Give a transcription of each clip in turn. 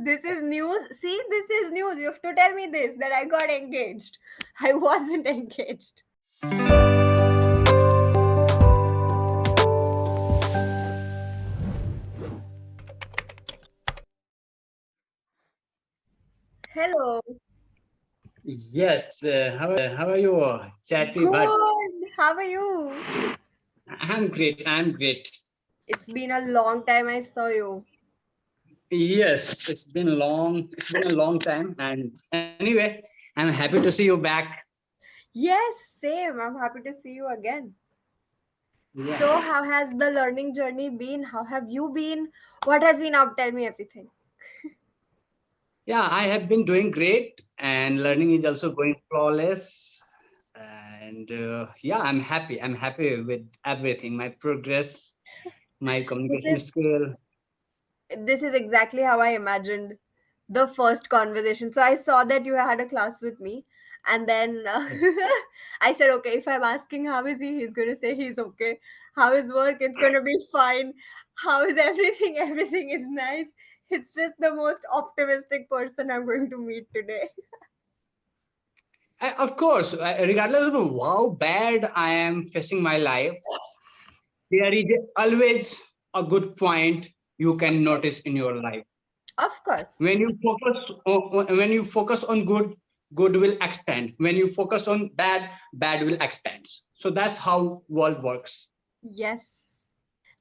This is news. See, this is news. You have to tell me this that I got engaged. I wasn't engaged. Hello. Yes, how are you, Chatty Bhatt? Good. How are you? I'm great. I'm great. It's been a long time I saw you. Yes, it's been long. It's been a long time, and anyway, I'm happy to see you back. Yes, same. I'm happy to see you again. Yeah, So, how has the learning journey been? How have you been? What has been up? Tell me everything. yeah. I have been doing great, and learning is also going flawless. And yeah, I'm happy. I'm happy with everything. My progress, my This communication is skill. this is exactly how I imagined the first conversation. So I saw that you had a class with me, and then I said, okay, if I'm asking how is he, he's going to say he's okay. How is work? It's going to be fine. How is everything? Everything is nice. It's just the most optimistic person I'm going to meet today. Of course, regardless of how bad I am facing my life, there is always a good point you Of can course. notice in your life. Of When course. you focus on good, good will expand. When you focus on bad, bad will expand. So that's how world works. Yes.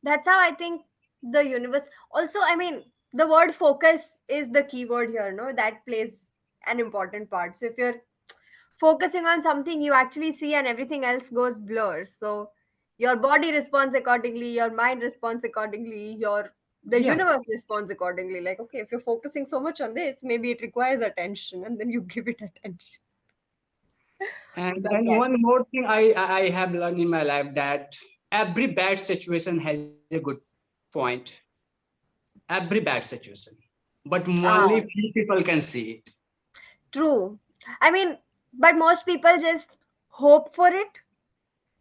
That's how I think the universe. Also, I mean, the word focus is the key word here, no? That plays an important part. So if you're focusing on something, you actually see, and everything else goes blur. So your body responds accordingly, your mind responds accordingly, your the Yeah. universe responds accordingly. Like, okay, if you're focusing so much on this, maybe it requires attention, and then you give it attention. But And yes. one more thing I have learned in my life that every bad situation has a good point. Every bad situation. But only Ah, few people can see it. true. I mean, but most people just hope for it.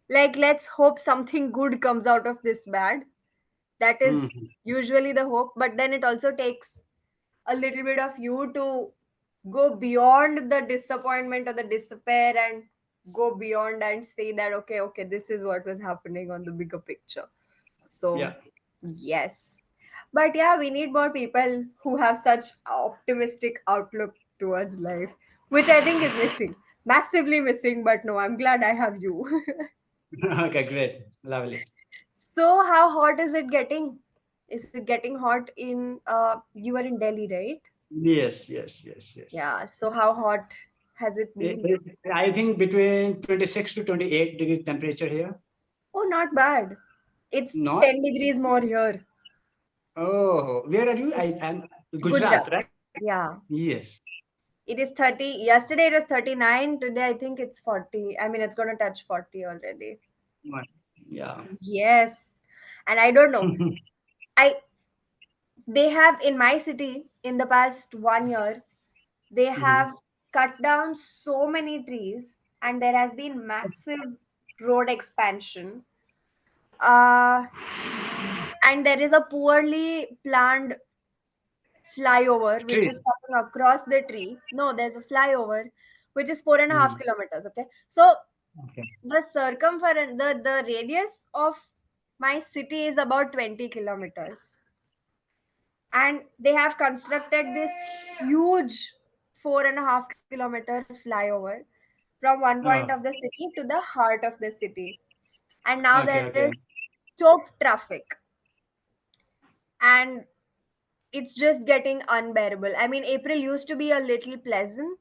Like, let's hope something good comes out of this bad. That is Mhm. usually the hope, but then it also takes a little bit of you to go beyond the disappointment or the despair and go beyond and say that, okay, okay, this is what was happening on the bigger picture. So, Yeah. yes. But yeah, we need more people who have such optimistic outlook towards life, which I think is missing. Massively missing, but no, I'm glad I have you. Okay, great. Lovely. So, how hot is it getting? Is it getting hot in you are in Delhi, right? Yes, yes, yes, yes. Yeah. So, how hot has it been? I think between 26 to 28 degree temperature here. Oh, not bad. It's Not? 10 degrees more here. Oh, where are you? It's I'm Gujarat. Gujarat, right? Yeah. Yes. It is 30. Yesterday it was 39. Today I think it's 40. I mean, it's going to touch 40 already. Right. Yeah. Yes. And I don't know. I They have in my city in the past 1 year, they Mhm. have cut down so many trees and there has been massive road expansion. Uh, and there is a poorly planned flyover which Trees. is coming across the tree. No, there's a flyover which is 4.5 Mhm. kilometers. Okay. So Okay. the circumference, the radius of my city is about 20 kilometers. And they have constructed this huge 4.5 kilometer flyover from one point Oh, of the city to the heart of the city. And now okay, there okay. is choked traffic, and it's just getting unbearable. I mean, April used to be a little pleasant,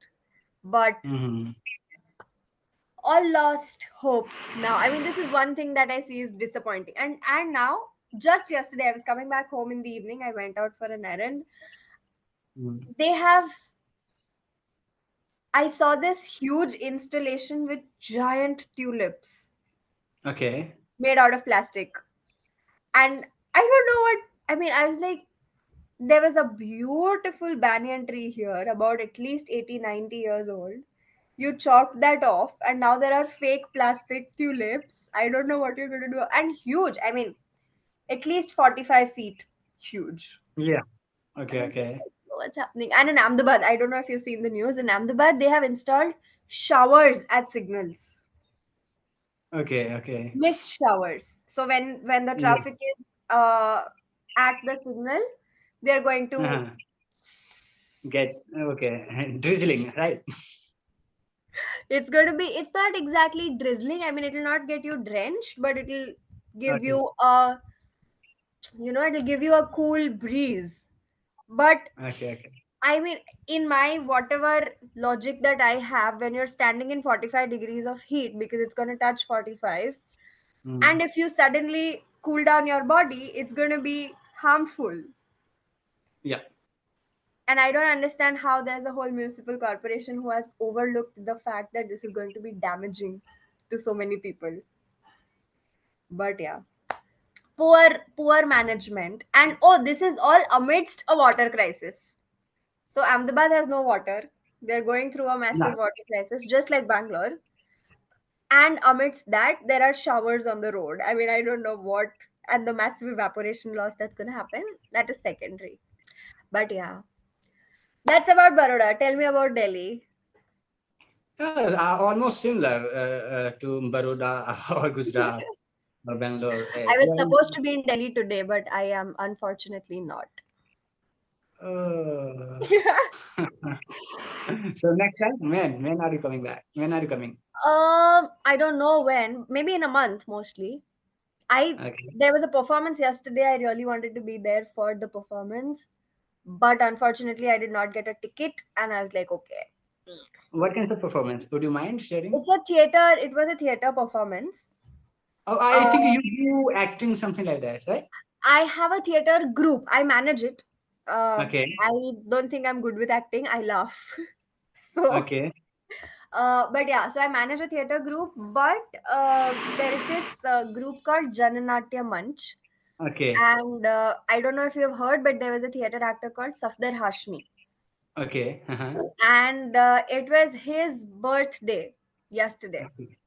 but Mhm. all lost hope now. I mean, this is one thing that I see is disappointing. And now, just yesterday, I was coming back home in the evening. I went out for an errand. Mhm. They have I saw this huge installation with giant tulips Okay. made out of plastic. And I don't know what I mean. I was like, there was a beautiful banyan tree here, about at least 80, 90 years old. You chopped that off, and now there are fake plastic tulips. I don't know what you're going to do. And huge. I mean, at least 45 feet huge. Yeah. And Okay, I'm just okay. what's happening. And in Ahmedabad, I don't know if you've seen the news. In Ahmedabad, they have installed showers at signals, Okay, okay. mist showers. So when the Yeah. traffic is at the signal, they're going to. Uh-huh. Get okay. Drizzling, right? It's going to be. It's not exactly drizzling. I mean, it will not get you drenched, but it'll give Okay, you a. It'll give you a cool breeze. But okay, okay. I mean, in my whatever logic that I have, when you're standing in 45 degrees of heat, because it's going to touch 45, Mm. and if you suddenly cool down your body, it's going to be harmful. Yeah. And I don't understand how there's a whole municipal corporation who has overlooked the fact that this is going to be damaging to so many people. But yeah, poor management. And oh, this is all amidst a water crisis. So Ahmedabad has no water. They're going through a Yeah. massive water crisis, just like Bangalore. And amidst that, there are showers on the road. I mean, I don't know what, and the massive evaporation loss that's going to happen. That is secondary. But yeah, that's about Baroda. Tell me about Delhi. Yeah, almost similar to Baroda or Gujarat or Bangalore. I was Well, supposed to be in Delhi today, but I am unfortunately not. uh, so next time, when are you coming back? When are you coming? I don't know when. Maybe in a month, mostly. I Okay. There was a performance yesterday. I really wanted to be there for the performance, but unfortunately, I did not get a ticket, and I was like, okay. What kind of performance? Would you mind sharing? It's a theater. It was a theater performance. Oh, I think Uh, you do acting something like that, right? I have a theater group. I manage it. Okay. I don't think I'm good with acting. I laugh. So, Okay. but yeah, so I manage a theater group. But there is this group called Jananatya Manch. Okay. And I don't know if you've heard, but there was a theater actor called Safdar Hashmi. Okay. Uh-huh. And it was his birthday yesterday. Okay.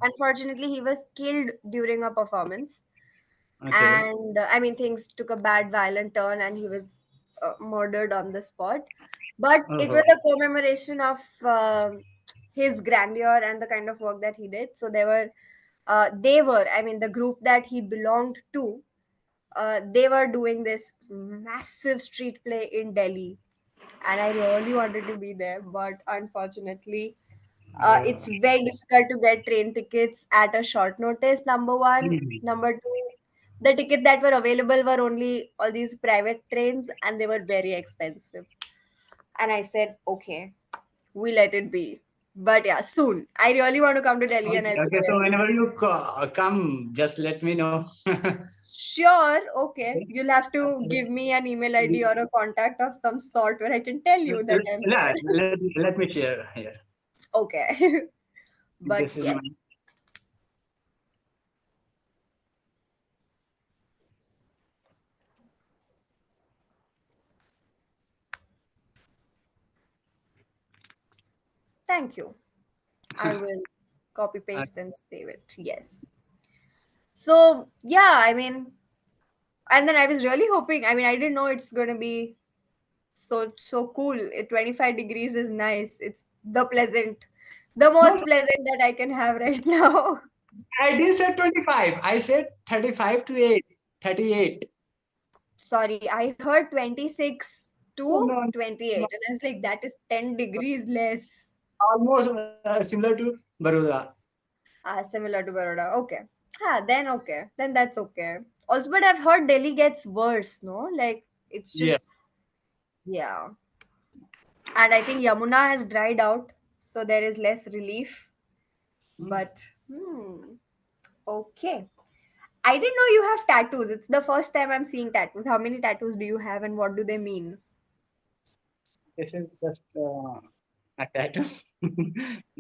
Unfortunately, he was killed during a performance. Okay. And I mean, things took a bad, violent turn, and he was murdered on the spot. But it Oh, was a commemoration of his grandeur and the kind of work that he did. So I mean, the group that he belonged to, they were doing this massive street play in Delhi, and I really wanted to be there, but unfortunately, oh. it's very difficult to get train tickets at a short notice. Number one, Mhm. number two, the tickets that were available were only all these private trains, and they were very expensive. And I said, okay, we let it be. But yeah, soon. I really want to come to Delhi, and Okay. I'll be Okay. So there. whenever you come, just let me know. Sure, okay. Okay. You'll have to Okay. give me an email ID or a contact of some sort where I can tell you that I'm Let, there. let me share here. Okay. But This is yes, my thank you. I will copy uh, paste and save it. Yes. So yeah, I mean, and then I was really hoping. I mean, I didn't know it's gonna be so cool. 25 degrees is nice. It's the no, most no, pleasant that I can have right now. I didn't say 25. I said 35 to 8. 38. Sorry, I heard 26 No, to no, 28, no. and I was like, that is 10 degrees less. Almost similar to Baroda. Similar to Baroda. Okay. Then okay. Then that's okay. Also, but I've heard Delhi gets worse, no? Like, it's Yeah. just, yeah. And I think Yamuna has dried out, so there is less relief. Mm. But, okay. I didn't know you have tattoos. It's the first time I'm seeing tattoos. How many tattoos do you have, and what do they mean? This is just a tattoo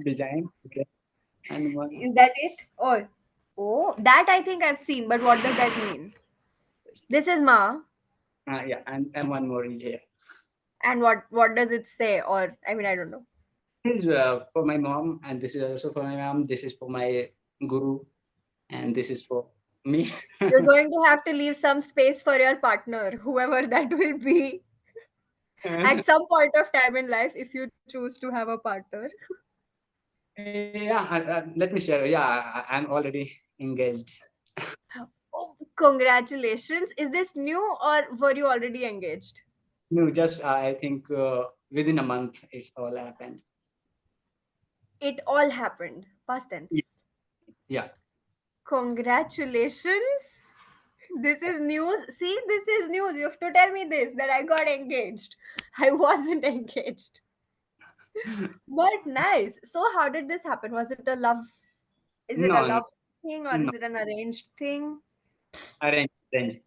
design. Okay. And one. Is that it? Oh, that I think I've seen, but what does that mean? This is Ma, Yeah. And one more is here. and what does it say? Or I mean, I don't know. This is for my mom, and this is also for my mom. This is for my guru, and this is for me. You're going to have to leave some space for your partner, whoever that will be. At some point of time in life, if you choose to have a partner. Yeah, let me share. Yeah, I'm already engaged. Oh, congratulations. Is this new or were you already engaged? No, just I think within a month it's all happened. It all happened. Past Yeah, tense. yeah. Congratulations. This is news. See, this is news. You have to tell me this that I got engaged. I wasn't engaged. But nice. So, how did this happen? Was it a love? Is it a No, no, love thing or no. is it an arranged thing? Arrange, arrange.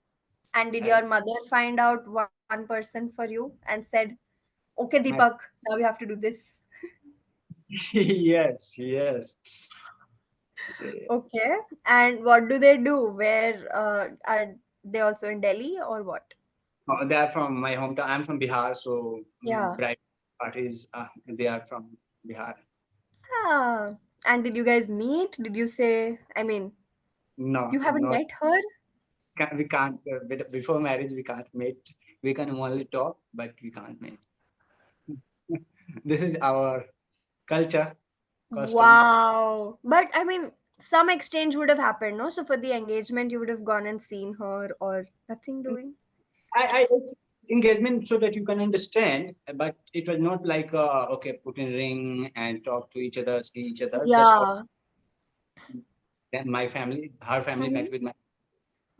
And did I, your mother find out one person for you and said, "Okay, my, Deepak, now we have to do this"? yes, yes. Okay. And what do they do? Where are they also in Delhi or what? They are from my hometown. I'm from Bihar, so Yeah. bride parties they are from Bihar. Ah. And did you guys meet? Did you say, I mean, No, you haven't not met her? we can't before marriage we can't meet. We can only talk, but we can't meet. This is our culture, customs. Wow. But I mean, some exchange would have happened, no? So for the engagement, you would have gone and seen her or nothing doing? It's engagement so that you can understand, but it was not like okay, put in ring and talk to each other, see each other. Just for Yeah. then my family, her family Mm-hmm. met with my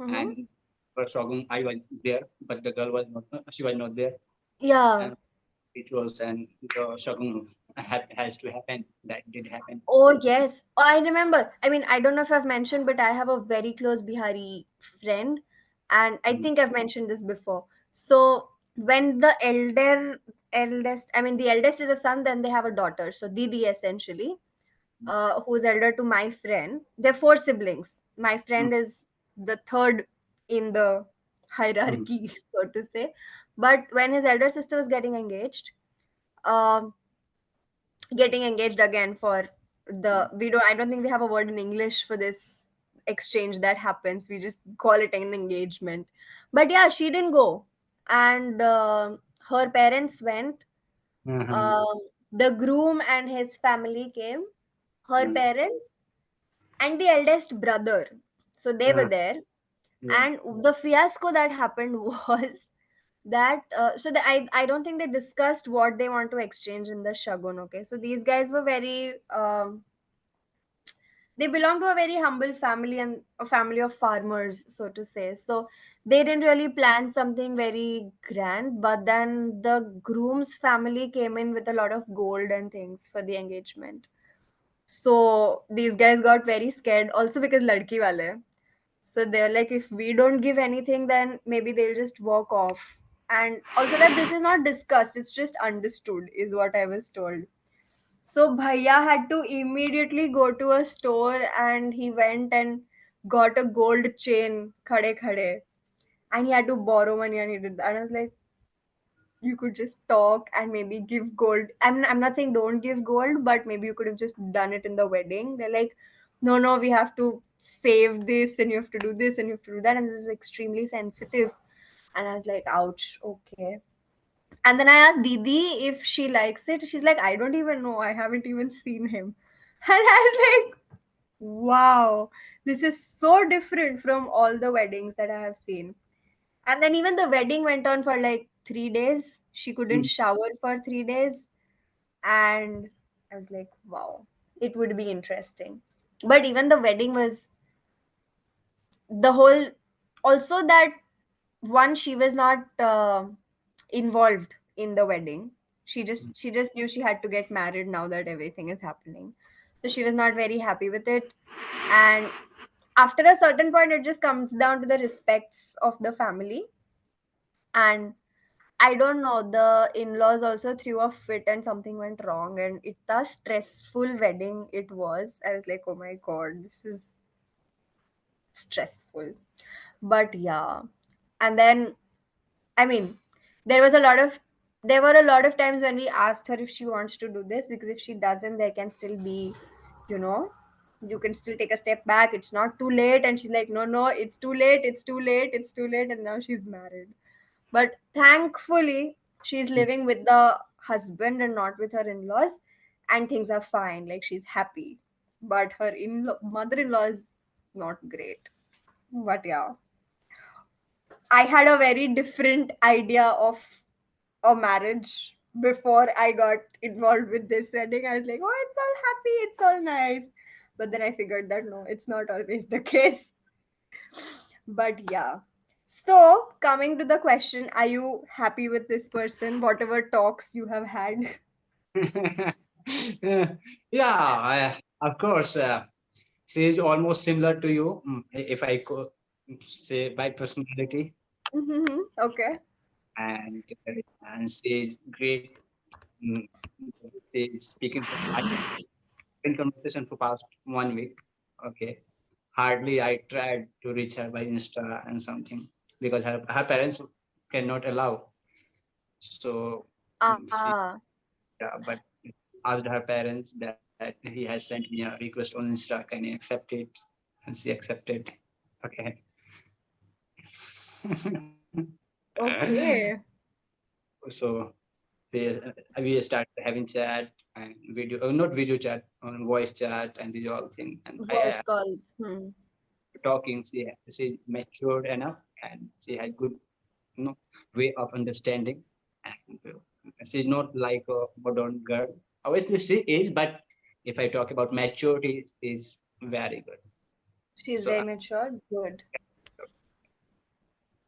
Mm-hmm. and for Shogun, I was there, but the girl was not. She was not there, Yeah. and rituals and the Shogun has to happen. That did happen. Oh, yes. I remember. I mean, I don't know if I've mentioned, but I have a very close Bihari friend, and I Mm, think I've mentioned this before. So when the eldest, I mean, the eldest is a son, then they have a daughter. So Didi essentially, who's elder to my friend. They're four siblings. My mm, friend is the third in the mm, hierarchy, so to say. But when his elder sister was um, getting engaged again for the we don't I don't think we have a word in English for this exchange that happens. We just call it an engagement. But yeah, she didn't go, and her parents went. mhm, Um, the groom and his family came. Her mm, parents and the eldest brother. So they were mm, there. yeah. And the fiasco that happened was that I don't think they discussed what they want to exchange in the shagun. Okay, so these guys were very they belong to a very humble family and a family of farmers, so to say. So they didn't really plan something very grand, but then the groom's family came in with a lot of gold and things for the engagement. So these guys got very scared also because ladki wale. So they're like, if we don't give anything, then maybe they'll just walk off. And also that this is not discussed, it's just understood, is what I was told. So Bhaiya had to immediately go to a store and he went and got a gold chain, khade khade. And he had to borrow money and he did that. And I was like, you could just talk and maybe give gold. I'm not saying don't give gold, but maybe you could have just done it in the wedding. They're like, no, no, we have to save this and you have to do this and you have to do that. And this is extremely sensitive. And I was like, ouch, okay. And then I asked Didi if she likes it. She's like, I don't even know. I haven't even seen him. And I was like, wow, this is so different from all the weddings that I have seen. And then even the wedding went on for like 3 days. She couldn't Mm. shower for 3 days. And I was like, wow, it would be interesting. But even the wedding was the whole, also that one, she was not involved in the wedding. She just knew she had to get married now that everything is happening. So she was not very happy with it. And after a certain point, it just comes down to the respects of the family. And I don't know, the in-laws also threw a fit and something went wrong, and it's a stressful wedding it was. I was like, oh my god, this is stressful. But yeah. And then, I mean, there was a lot of there were a lot of times when we asked her if she wants to do this, because if she doesn't, there can still be, you know, you can still take a step back. It's not too late. And she's like, no, no, it's too late, it's too late, it's too late. And now she's married. But thankfully, She's living with the husband and not with her in-laws, and things are fine. Like she's happy, but her mother-in-law is not great. But yeah, I had a very different idea of a marriage before I got involved with this wedding. I was like, oh, it's all happy, it's all nice. But then I figured that no, it's not always the case. But yeah. So, coming to the question, are you happy with this person, whatever talks you have had? Yeah, of course. She is almost similar to you. If I could say by personality, Mm-hmm. Okay. and and she is great. mm, She is speaking for in conversation for past 1 week. Okay, hardly I tried to reach her by Insta and something because her parents cannot allow. So she, Ah, yeah, but asked her parents that he has sent me a request on Insta. Can you accept it? And she accepted. Okay. okay. So we started having chat and video, not video chat, on voice chat and these all things. And Voice calls. Hmm. talking, she matured enough and she had good, way of understanding. And she's not like a modern girl. Obviously, she is, but if I talk about maturity, she's very good. She's So very mature. Good.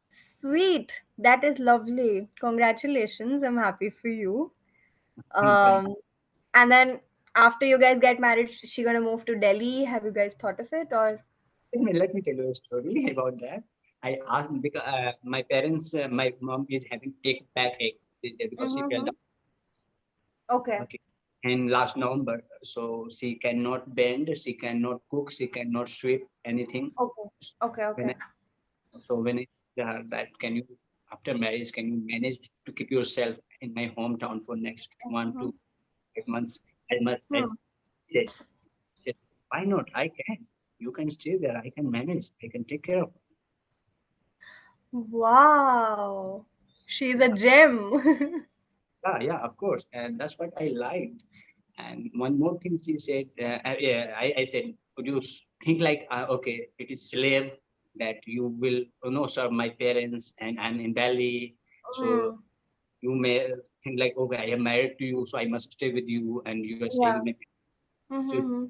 Sweet. That is lovely. Congratulations. I'm happy for you. thank Um, and then after you guys get married, is she gonna move to Delhi? Have you guys thought of it or? let me tell you a story about that. I asked because my parents, my mom is having backache because she fell Mm-hmm. down. Okay. Okay. In last November, so she cannot bend, she cannot cook, she cannot sweep anything. Okay. Okay. When Okay. I, when I asked her that can you, after marriage, can you manage to keep yourself in my hometown for next one Mhm. to 5 months as much as Hmm. said, said, why not? I can. You can stay there. I can manage. I can take care of. Wow. She's a Yeah, gem. yeah, of course. And that's what I liked. And one more thing she said, yeah, I said, would you think like, okay, it is slave that you will, serve my parents and I'm in Delhi. So Hmm. you may think like, okay, I am married to you, so I must stay with you and you are staying Yeah. with me. So Mm-hmm.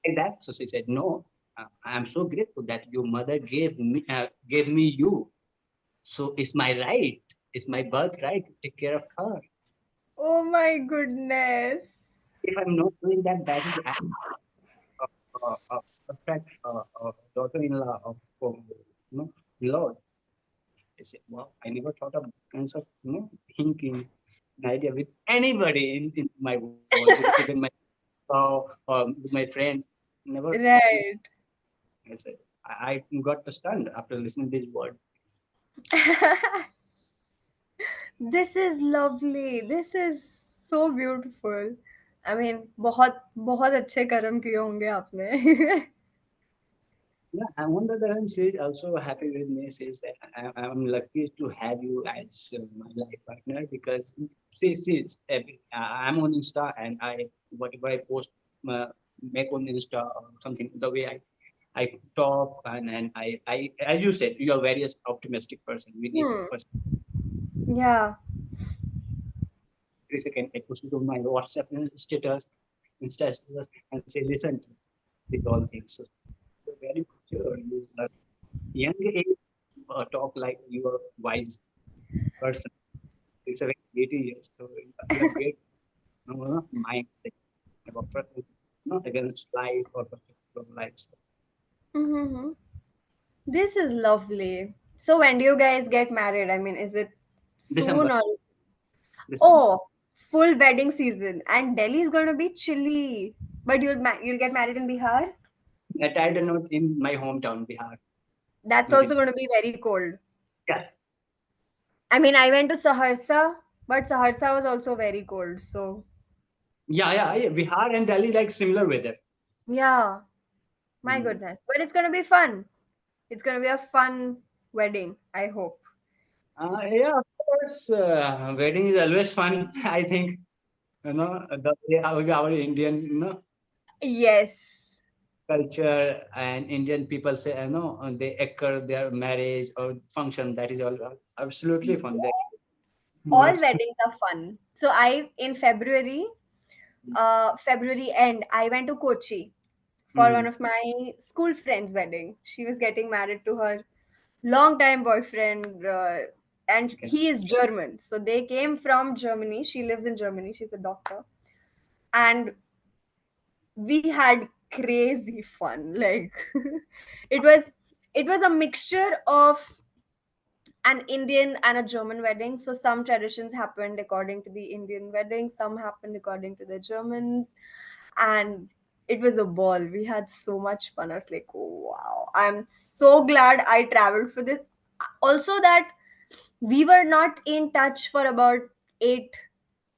like that. So she said, no, I am so grateful that your mother gave me you. So it's my right. It's my birthright to take care of her. Oh my goodness. If I'm not doing that, that is perfect daughter-in-law of Lord. I said, wow, I never thought of this kinds of thinking, an idea with anybody in my world, even my with my friends. Never. Right. I said, I got the stunned after listening to this word. This is lovely. This is so beautiful. I mean, बहुत बहुत अच्छे कर्म किए होंगे आपने. Yeah, and on the other hand, she's also happy with me. Says that I'm lucky to have you as my life partner because I'm on Insta and whatever I post, uh, make on Insta or something. The way I talk and I as you said, you are very optimistic person. We need Hmm. first Yeah. 3 seconds. I post it on my WhatsApp status, Insta status, and say listen to these all things. So you're very mature. You are young age talk like you are wise person. It's a very 80 years, so you have great mindset about against life or perspective of life. So Mm-hmm. This is lovely. So when do you guys get married? I mean, is it December, soon or December. oh, full wedding season and Delhi is going to be chilly. But you'll get married in Bihar? That I don't know in my hometown, Bihar. That's Not in, also going to be very cold. yeah, I mean, I went to Saharsa, but Saharsa was also very cold. So, yeah. Bihar and Delhi like similar weather. yeah, my Mm. goodness. But it's going to be fun. It's going to be a fun wedding, I hope. Yeah, of course. Wedding is always fun. I think the way our Indian Yes. culture and Indian people say they occur their marriage or function. That is all absolutely fun. That All most. weddings are fun. So I in February end, I went to Kochi for one Mm. of my school friends' wedding. She was getting married to her long time boyfriend, and Okay. he is German. So they came from Germany. She lives in Germany. She's a doctor, and we had crazy fun. Like it was it was a mixture of an Indian and a German wedding. So some traditions happened according to the Indian wedding, some happened according to the Germans, and it was a ball. We had so much fun. I was like, oh, wow, I'm so glad I traveled for this. Also, that we were not in touch for about 8,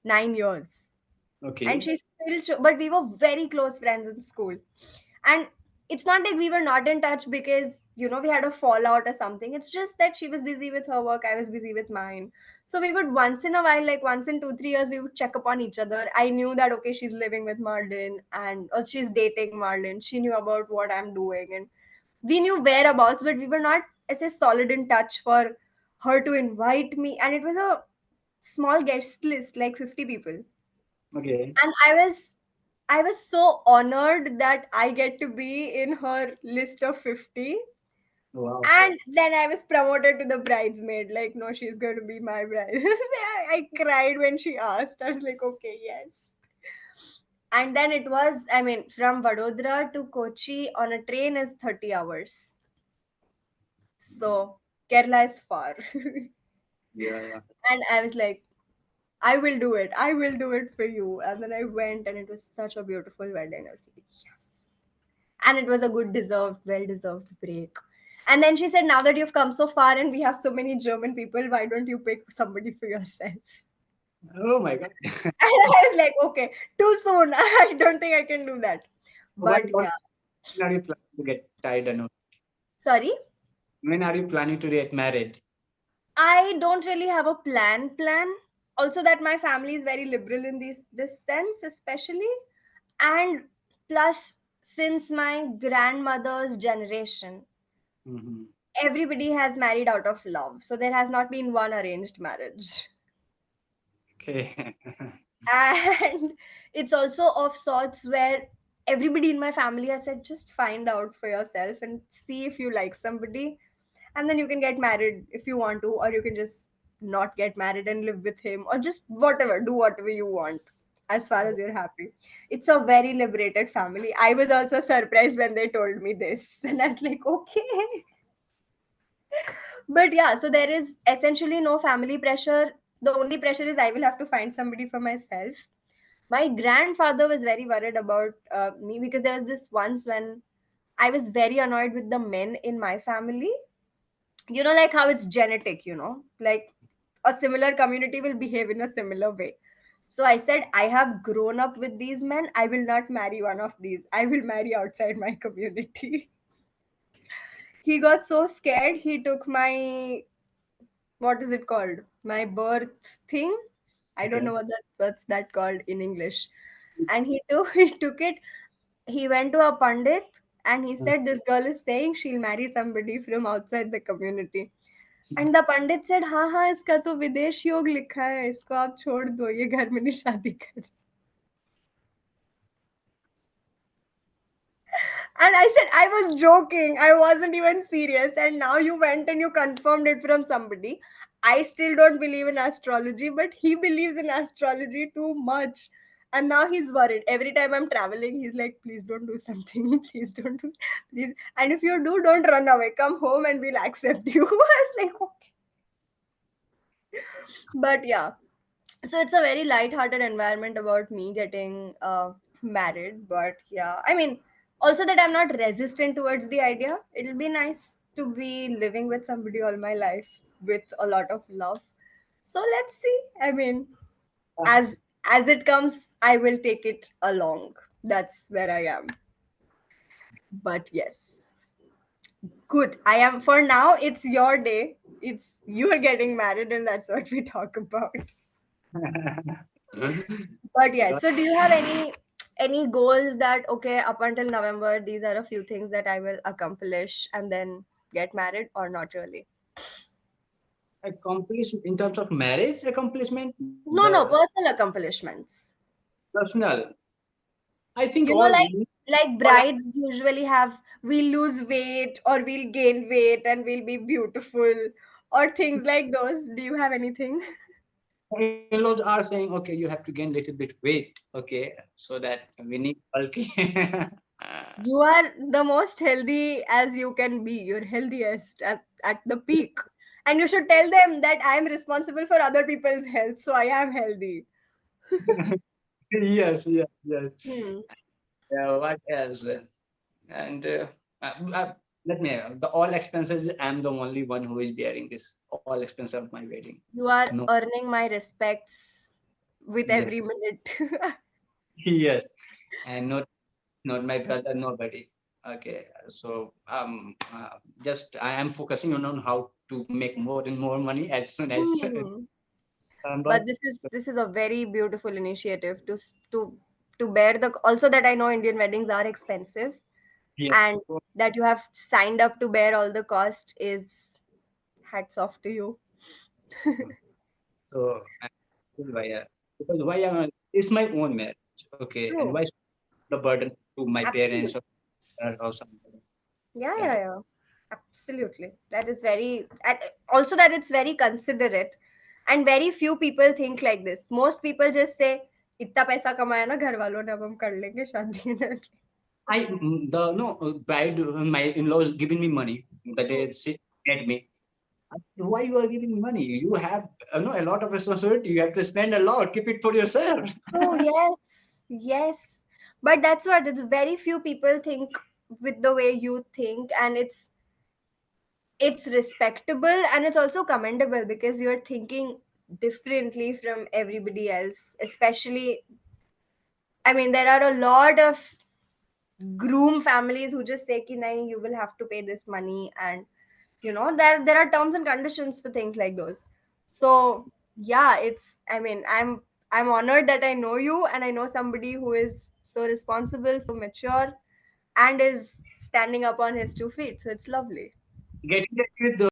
9 years, and Okay. she's still but we were very close friends in school. And it's not like we were not in touch because we had a fallout or something. It's just that she was busy with her work, I was busy with mine. So we would once in a while, like once in 2 3 years, we would check upon each other. I knew that okay, she's living with Marlin, and or she's dating Marlin. She knew about what I'm doing, and we knew whereabouts, but we were not as a solid in touch for her to invite me. And it was a small guest list, like 50 people. Okay. And I was so honored that I get to be in her list of 50. Wow. And then I was promoted to the bridesmaid. Like, no, she's going to be my bride. I cried when she asked. I was like, okay, yes. And then it was, I mean, from Vadodara to Kochi on a train is 30 hours. So Kerala is far. Yeah. Yeah. And I was like, I will do it. I will do it for you. And then I went, and it was such a beautiful wedding. I was like, yes. And it was a good deserved, well deserved break. And then she said, now that you've come so far and we have so many German people, why don't you pick somebody for yourself? Oh my God. And I was like, okay, too soon. I don't think I can do that. When, But when yeah. are you planning to get tied? And Sorry. when are you planning to get married? I don't really have a plan. Also, that my family is very liberal in this sense, especially. And plus, since my grandmother's generation, Hmm. everybody has married out of love. So there has not been one arranged marriage. Okay. And it's also of sorts where everybody in my family has said, just find out for yourself and see if you like somebody. And then you can get married if you want to, or you can just not get married and live with him, or just whatever, do whatever you want as far as you're happy. It's a very liberated family. I was also surprised when they told me this, and I was like, okay. But yeah, so there is essentially no family pressure. The only pressure is I will have to find somebody for myself. My grandfather was very worried about me, because there was this once when I was very annoyed with the men in my family. Like how it's genetic, like a similar community will behave in a similar way. So I said, I have grown up with these men. I will not marry one of these. I will marry outside my community. He got so scared. He took my, what is it called? My birth thing. I don't Okay. know what's that called in English. And he took he took it. He went to a pandit, and he said, this girl is saying she'll marry somebody from outside the community. And the Pandit said, हाँ हाँ, इसका तो विदेश योग लिखा है, इसको आप छोड़ दो, ये घर में नहीं शादी कर. And I said, I was joking, I wasn't even serious, and now you went and you confirmed it from somebody. I still don't believe in astrology, but he believes in astrology too much. And now he's worried. Every time I'm traveling, he's like, please don't do something. Please don't do, please. And if you do, don't run away. Come home and we'll accept you. I was like, okay. But yeah, so it's a very light-hearted environment about me getting married. But yeah, I mean, also that I'm not resistant towards the idea. It'll be nice to be living with somebody all my life with a lot of love. So let's see. I mean, as it comes, I will take it along. That's where I am. But yes, good. I am, for now it's your day. it's you are getting married, and that's what we talk about. But yeah, Yeah, so do you have any goals that okay, up until November, these are a few things that I will accomplish and then get married, or not really? accomplish in terms of marriage accomplishment, No, no, the personal accomplishments. personal. I think You know, all like all brides usually have, we'll lose weight or we'll gain weight and we'll be beautiful or things like those. Do you have anything? in-laws are saying, okay, you have to gain little bit weight, okay, so that we need bulky. You are the most healthy as you can be. You're healthiest at the peak. And you should tell them that I am responsible for other people's health, so I am healthy. Yes, yes, yes. Hmm. What else? And uh, uh, let me, the all expenses, I'm the only one who is bearing this all expense of my wedding. You are No, earning my respects with yes, every minute. yes, and not my brother, nobody. Okay, so just I am focusing on how to make more and more money as soon as Hmm. December. But this is a very beautiful initiative to bear the, also that I know Indian weddings are expensive, Yes. and that you have signed up to bear all the cost is hats off to you. So why? Because why it's my own marriage, okay, and why True. should the burden to my parents Absolutely. or something? Yeah, Yeah, yeah, yeah. Absolutely. That is very, and also that it's very considerate, and very few people think like this. Most people just say, इतना पैसा कमाया ना घर वालों ने, अब हम कर लेंगे शादी. the no bride, my in-laws giving me money, that they sit at me. Why you are giving me money? You have no a lot of responsibility. You have to spend a lot. Keep it for yourself. Oh, yes, yes. But that's what, it's very few people think with the way you think, and it's respectable and it's also commendable because you're thinking differently from everybody else. Especially, I mean, there are a lot of groom families who just say ki nahi, you will have to pay this money, and there are terms and conditions for things like those. So yeah, it's, I mean, I'm honored that I know you and I know somebody who is so responsible, so mature, and is standing up on his 2 feet, so it's lovely. Getting that with